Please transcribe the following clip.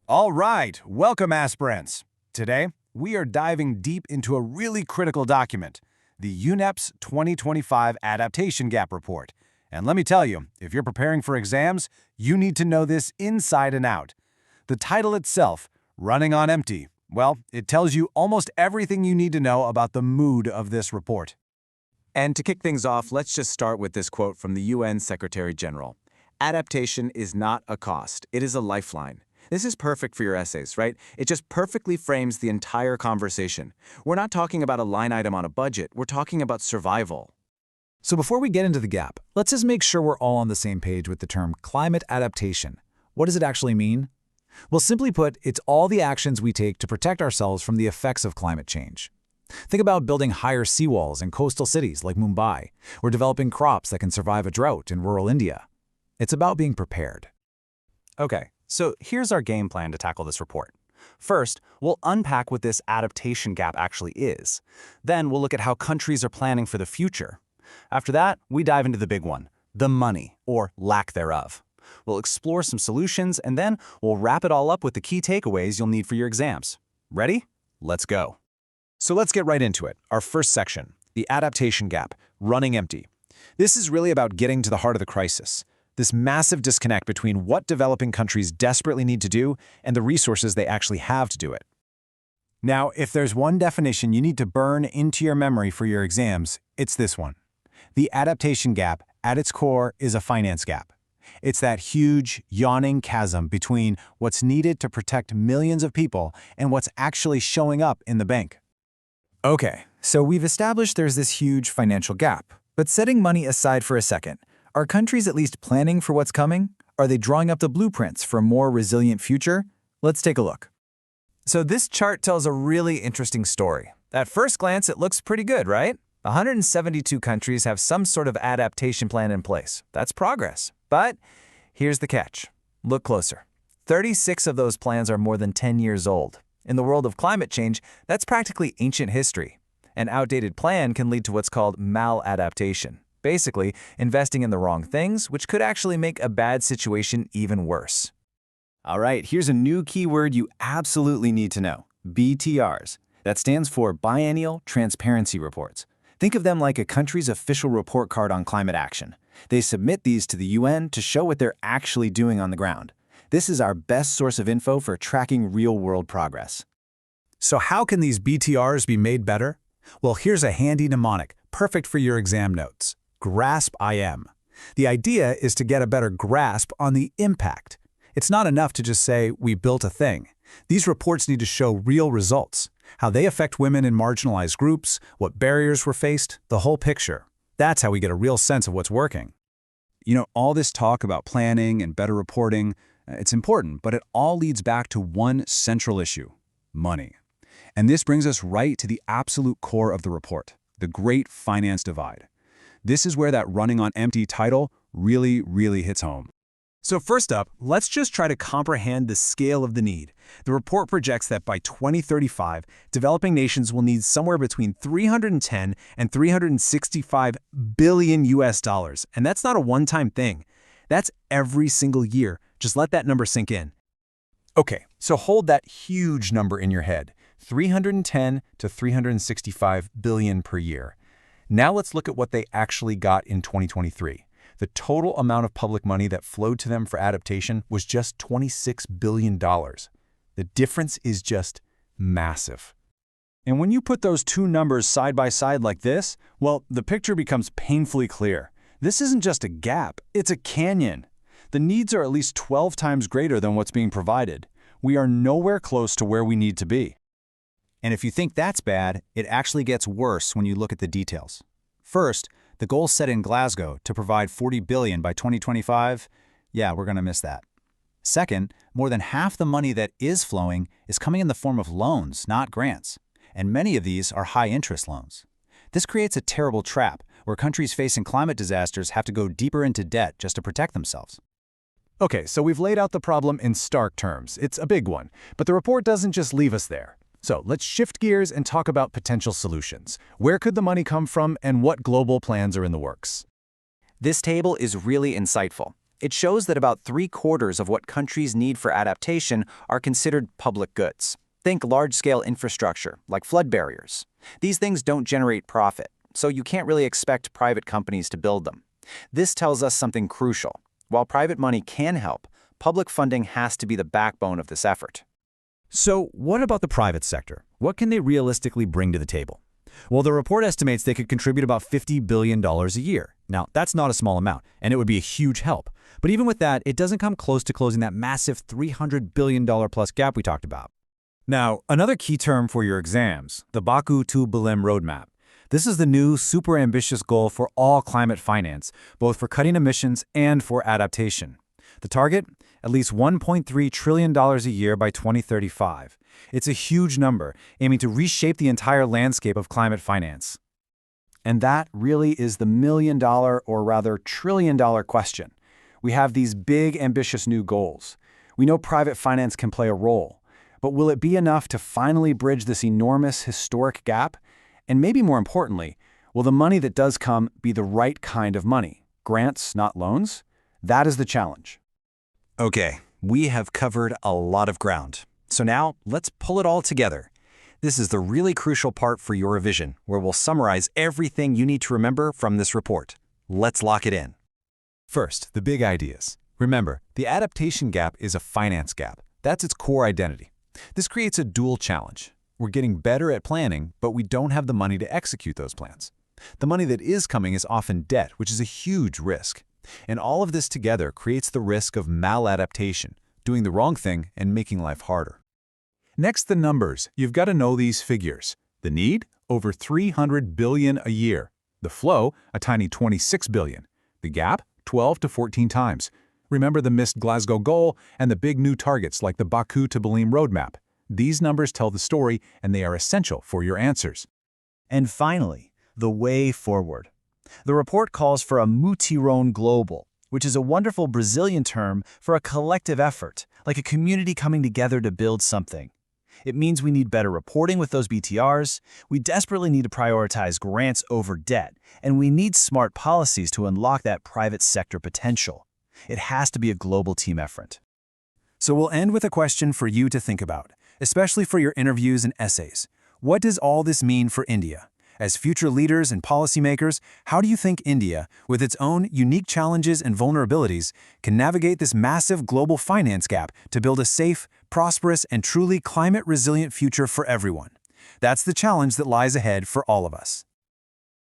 All right, welcome aspirants. Today, we are diving deep into a really critical document, the UNEP's 2025 Adaptation Gap Report. And let me tell you, if you're preparing for exams, you need to know this inside and out. The title itself, Running on Empty, well, it tells you almost everything you need to know about the mood of this report. And to kick things off, let's just start with this quote from the UN Secretary General. Adaptation is not a cost, it is a lifeline. This is perfect for your essays, right? It just perfectly frames the entire conversation. We're not talking about a line item on a budget, we're talking about survival. So before we get into the gap, let's just make sure we're all on the same page with the term climate adaptation. What does it actually mean? Well, simply put, it's all the actions we take to protect ourselves from the effects of climate change. Think about building higher seawalls in coastal cities like Mumbai, or developing crops that can survive a drought in rural India. It's about being prepared. Okay, so here's our game plan to tackle this report. First, we'll unpack what this adaptation gap actually is. Then we'll look at how countries are planning for the future. After that, we dive into the big one, the money, or lack thereof. We'll explore some solutions, and then we'll wrap it all up with the key takeaways you'll need for your exams. Ready? Let's go. So let's get right into it. Our first section, the adaptation gap, running empty. This is really about getting to the heart of the crisis. This massive disconnect between what developing countries desperately need to do and the resources they actually have to do it. Now, if there's one definition you need to burn into your memory for your exams, it's this one. The adaptation gap, at its core, is a finance gap. It's that huge, yawning chasm between what's needed to protect millions of people and what's actually showing up in the bank. Okay, so we've established there's this huge financial gap. But setting money aside for a second, are countries at least planning for what's coming? Are they drawing up the blueprints for a more resilient future? Let's take a look. So this chart tells a really interesting story. At first glance, it looks pretty good, right? 172 countries have some sort of adaptation plan in place. That's progress. But here's the catch. Look closer. 36 of those plans are more than 10 years old. In the world of climate change, that's practically ancient history. An outdated plan can lead to what's called maladaptation. Basically, investing in the wrong things, which could actually make a bad situation even worse. All right, here's a new keyword you absolutely need to know, BTRs. That stands for Biennial Transparency Reports. Think of them like a country's official report card on climate action. They submit these to the UN to show what they're actually doing on the ground. This is our best source of info for tracking real-world progress. So how can these BTRs be made better? Well, here's a handy mnemonic, perfect for your exam notes. Grasp IM. The idea is to get a better grasp on the impact. It's not enough to just say, we built a thing. These reports need to show real results, how they affect women in marginalized groups, what barriers were faced, the whole picture. That's how we get a real sense of what's working. You know, all this talk about planning and better reporting, it's important, but it all leads back to one central issue, money. And this brings us right to the absolute core of the report, the Great Finance Divide. This is where that running on empty title really hits home. So first up, let's just try to comprehend the scale of the need. The report projects that by 2035, developing nations will need somewhere between 310 and 365 billion US dollars. And that's not a one-time thing. That's every single year. Just let that number sink in. Okay, so hold that huge number in your head, 310 to 365 billion per year. Now let's look at what they actually got in 2023. The total amount of public money that flowed to them for adaptation was just $26 billion. The difference is just massive. And when you put those two numbers side by side like this, well, the picture becomes painfully clear. This isn't just a gap, it's a canyon. The needs are at least 12 times greater than what's being provided. We are nowhere close to where we need to be. And if you think that's bad, it actually gets worse when you look at the details. First, the goal set in Glasgow to provide $40 billion by 2025, yeah, we're going to miss that. Second, more than half the money that is flowing is coming in the form of loans, not grants. And many of these are high-interest loans. This creates a terrible trap where countries facing climate disasters have to go deeper into debt just to protect themselves. Okay, so we've laid out the problem in stark terms. It's a big one, but the report doesn't just leave us there. So let's shift gears and talk about potential solutions. Where could the money come from and what global plans are in the works? This table is really insightful. It shows that about 3/4 of what countries need for adaptation are considered public goods. Think large-scale infrastructure, like flood barriers. These things don't generate profit, so you can't really expect private companies to build them. This tells us something crucial. While private money can help, public funding has to be the backbone of this effort. So what about the private sector? What can they realistically bring to the table? Well, the report estimates they could contribute about $50 billion a year. Now, that's not a small amount, and it would be a huge help. But even with that, it doesn't come close to closing that massive $300 billion plus gap we talked about. Now, another key term for your exams, the Baku to Belém Roadmap. This is the new, super ambitious goal for all climate finance, both for cutting emissions and for adaptation. The target? At least $1.3 trillion a year by 2035. It's a huge number, aiming to reshape the entire landscape of climate finance. And that really is the million-dollar, or rather trillion-dollar question. We have these big, ambitious new goals. We know private finance can play a role. But will it be enough to finally bridge this enormous, historic gap? And maybe more importantly, will the money that does come be the right kind of money? Grants, not loans? That is the challenge. Okay, we have covered a lot of ground. So now, let's pull it all together. This is the really crucial part for your revision, where we'll summarize everything you need to remember from this report. Let's lock it in. First, the big ideas. Remember, the adaptation gap is a finance gap. That's its core identity. This creates a dual challenge. We're getting better at planning, but we don't have the money to execute those plans. The money that is coming is often debt, which is a huge risk. And all of this together creates the risk of maladaptation, doing the wrong thing and making life harder. Next, the numbers. You've got to know these figures. The need? Over $300 billion a year. The flow? A tiny $26 billion. The gap? 12 to 14 times. Remember the missed Glasgow goal and the big new targets like the Baku to Belém Roadmap. These numbers tell the story, and they are essential for your answers. And finally, the way forward. The report calls for a mutirão global, which is a wonderful Brazilian term for a collective effort, like a community coming together to build something. It means we need better reporting with those BTRs, we desperately need to prioritize grants over debt, and we need smart policies to unlock that private sector potential. It has to be a global team effort. So we'll end with a question for you to think about, especially for your interviews and essays. What does all this mean for India? As future leaders and policymakers, how do you think India, with its own unique challenges and vulnerabilities, can navigate this massive global finance gap to build a safe, prosperous, and truly climate-resilient future for everyone? That's the challenge that lies ahead for all of us.